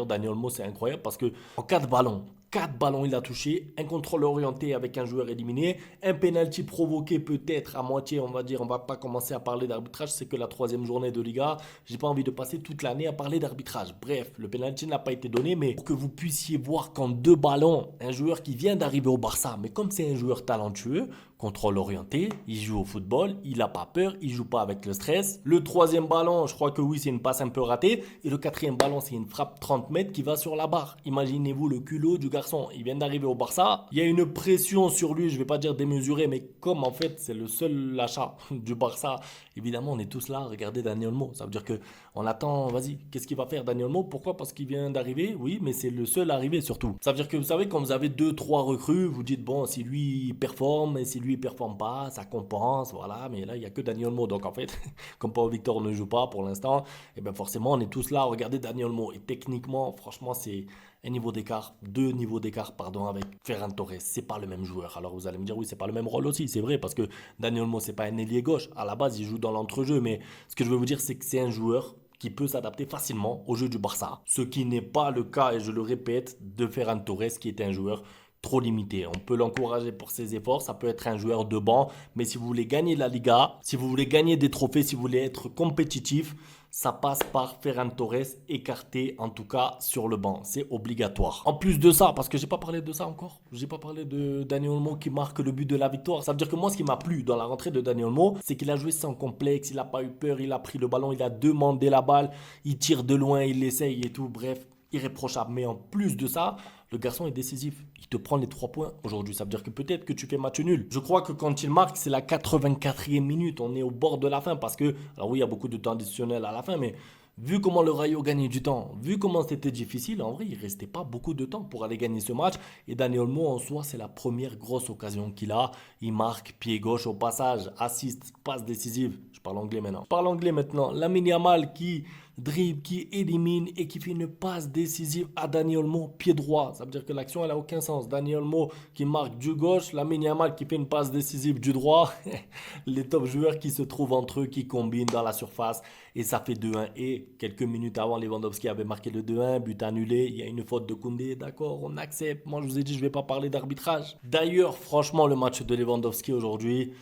D'ailleurs, Dani Olmo, c'est incroyable parce que en 4 ballons, il a touché, un contrôle orienté avec un joueur éliminé, un penalty provoqué peut-être à moitié, on va dire, on va pas commencer à parler d'arbitrage, c'est que la troisième journée de Liga, j'ai pas envie de passer toute l'année à parler d'arbitrage. Bref, le penalty n'a pas été donné, mais pour que vous puissiez voir qu'en 2 ballons, un joueur qui vient d'arriver au Barça, mais comme c'est un joueur talentueux, contrôle orienté, il joue au football, il n'a pas peur, il joue pas avec le stress. Le troisième ballon, je crois que oui, c'est une passe un peu ratée. Et le quatrième ballon, c'est une frappe 30 mètres qui va sur la barre. Imaginez-vous le culot du garçon. Il vient d'arriver au Barça. Il y a une pression sur lui, je vais pas dire démesurée, mais comme en fait c'est le seul achat du Barça, évidemment on est tous là à regarder Dani Olmo. Ça veut dire que on attend, vas-y, qu'est-ce qu'il va faire Dani Olmo? Pourquoi? Parce qu'il vient d'arriver, oui, mais c'est le seul arrivé surtout. Ça veut dire que vous savez, quand vous avez deux, trois recrues, vous dites bon, si lui il performe et si lui il performe pas, ça compense, voilà. Mais là il y a que Dani Olmo, donc en fait, comme Pau Victor ne joue pas pour l'instant, et bien forcément on est tous là à regarder Dani Olmo. Et techniquement, franchement, c'est un niveau d'écart, 2 niveaux d'écart, pardon, avec Ferran Torres. C'est pas le même joueur. Alors vous allez me dire, oui, c'est pas le même rôle aussi, c'est vrai, parce que Dani Olmo, c'est pas un ailier gauche. À la base, il joue dans l'entrejeu, mais ce que je veux vous dire, c'est que c'est un joueur qui peut s'adapter facilement au jeu du Barça. Ce qui n'est pas le cas, et je le répète, de Ferran Torres, qui est un joueur trop limité. On peut l'encourager pour ses efforts, ça peut être un joueur de banc, mais si vous voulez gagner la Liga, si vous voulez gagner des trophées, si vous voulez être compétitif, ça passe par Ferran Torres écarté, en tout cas sur le banc. C'est obligatoire. En plus de ça, parce que j'ai pas parlé de ça encore, j'ai pas parlé de Dani Olmo qui marque le but de la victoire. Ça veut dire que moi, ce qui m'a plu dans la rentrée de Dani Olmo, c'est qu'il a joué sans complexe, il a pas eu peur, il a pris le ballon, il a demandé la balle, il tire de loin, il l'essaye et tout. Bref, irréprochable. Mais en plus de ça, le garçon est décisif. Il te prend les 3 points aujourd'hui. Ça veut dire que peut-être que tu fais match nul. Je crois que quand il marque, c'est la 84e minute. On est au bord de la fin parce que, alors oui, il y a beaucoup de temps additionnel à la fin, mais vu comment le Rayo gagnait du temps, vu comment c'était difficile, en vrai, il restait pas beaucoup de temps pour aller gagner ce match. Et Dani Olmo, en soi, c'est la première grosse occasion qu'il a. Il marque pied gauche au passage, assiste, passe décisive. Je parle anglais maintenant. Je parle anglais maintenant. Lamine Yamal qui dribble, qui élimine et qui fait une passe décisive à Dani Olmo, pied droit. Ça veut dire que l'action, elle a aucun sens. Dani Olmo qui marque du gauche, Lamine Yamal qui fait une passe décisive du droit. Les top joueurs qui se trouvent entre eux, qui combinent dans la surface. Et ça fait 2-1. Et quelques minutes avant, Lewandowski avait marqué le 2-1, but annulé. Il y a une faute de Koundé. D'accord, on accepte. Moi, je vous ai dit, je ne vais pas parler d'arbitrage. D'ailleurs, franchement, le match de Lewandowski aujourd'hui,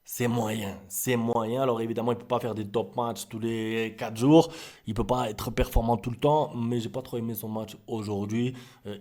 c'est moyen, c'est moyen. Alors évidemment, il ne peut pas faire des top matchs tous les 4 jours. Il ne peut pas être performant tout le temps. Mais j'ai pas trop aimé son match aujourd'hui.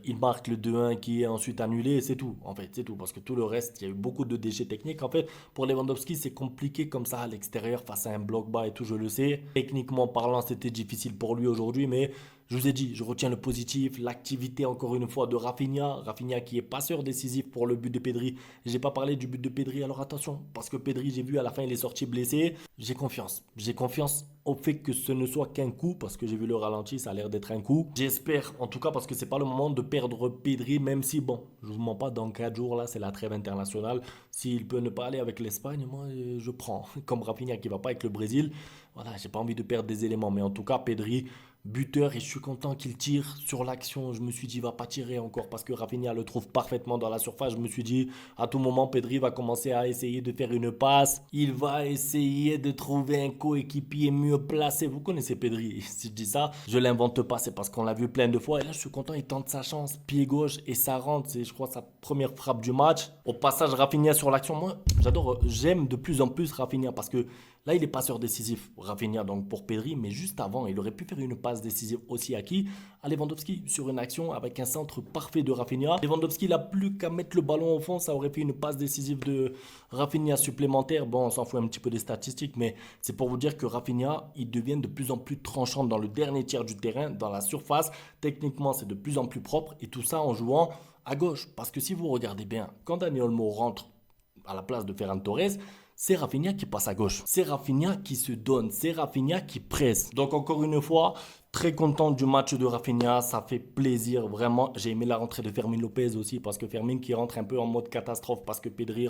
Il marque le 2-1 qui est ensuite annulé. Et c'est tout, en fait, c'est tout. Parce que tout le reste, il y a eu beaucoup de déchets techniques. En fait, pour Lewandowski, c'est compliqué comme ça à l'extérieur face à un bloc bas et tout, je le sais. Techniquement parlant, c'était difficile pour lui aujourd'hui. Mais je vous ai dit, je retiens le positif, l'activité encore une fois de Rafinha. Rafinha qui est passeur décisif pour le but de Pedri. J'ai pas parlé du but de Pedri, alors attention, parce que Pedri, j'ai vu à la fin, il est sorti blessé. J'ai confiance. J'ai confiance au fait que ce ne soit qu'un coup, parce que j'ai vu le ralenti, ça a l'air d'être un coup. J'espère, en tout cas, parce que c'est pas le moment de perdre Pedri, même si, bon, je vous mens pas, dans 4 jours, là, c'est la trêve internationale. S'il peut ne pas aller avec l'Espagne, moi, je prends. Comme Rafinha qui va pas avec le Brésil, voilà, j'ai pas envie de perdre des éléments. Mais en tout cas, Pedri, buteur, et je suis content qu'il tire sur l'action. Je me suis dit, il va pas tirer encore parce que Rafinha le trouve parfaitement dans la surface. Je me suis dit, à tout moment, Pedri va commencer à essayer de faire une passe. Il va essayer de trouver un coéquipier mieux placé. Vous connaissez Pedri, si je dis ça, je l'invente pas, c'est parce qu'on l'a vu plein de fois. Et là, je suis content, il tente sa chance, pied gauche, et ça rentre. C'est, je crois, sa première frappe du match. Au passage, Rafinha sur l'action. Moi, j'adore, j'aime de plus en plus Rafinha parce que là, il est passeur décisif, Rafinha, donc pour Pedri, mais juste avant, il aurait pu faire une passe décisive aussi à qui? À Lewandowski, sur une action avec un centre parfait de Rafinha. Lewandowski, il n'a plus qu'à mettre le ballon au fond, ça aurait fait une passe décisive de Rafinha supplémentaire. Bon, on s'en fout un petit peu des statistiques, mais c'est pour vous dire que Rafinha, il devient de plus en plus tranchant dans le dernier tiers du terrain, dans la surface. Techniquement, c'est de plus en plus propre, et tout ça en jouant à gauche. Parce que si vous regardez bien, quand Dani Olmo rentre à la place de Ferran Torres, c'est Rafinha qui passe à gauche. C'est Rafinha qui se donne. C'est Rafinha qui presse. Donc encore une fois, très content du match de Rafinha. Ça fait plaisir vraiment. J'ai aimé la rentrée de Fermin Lopez aussi parce que Fermin qui rentre un peu en mode catastrophe parce que Pedri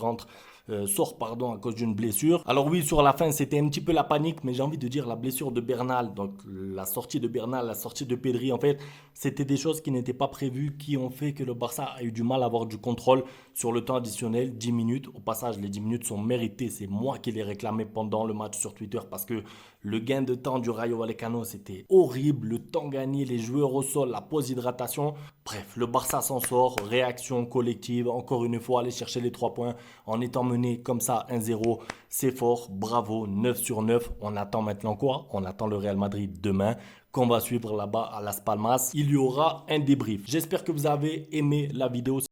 sort pardon, à cause d'une blessure. Alors oui, sur la fin, c'était un petit peu la panique, mais j'ai envie de dire la blessure de Bernal, donc la sortie de Bernal, la sortie de Pedri, en fait, c'était des choses qui n'étaient pas prévues, qui ont fait que le Barça a eu du mal à avoir du contrôle sur le temps additionnel, 10 minutes. Au passage, les 10 minutes sont méritées. C'est moi qui les réclamais pendant le match sur Twitter parce que Le gain de temps du Rayo Vallecano, c'était horrible. Le temps gagné, les joueurs au sol, la pause hydratation. Bref, le Barça s'en sort. Réaction collective. Encore une fois, aller chercher les 3 points en étant mené comme ça 1-0. C'est fort. Bravo. 9 sur 9. On attend maintenant quoi? On attend le Real Madrid demain qu'on va suivre là-bas à Las Palmas. Il y aura un débrief. J'espère que vous avez aimé la vidéo.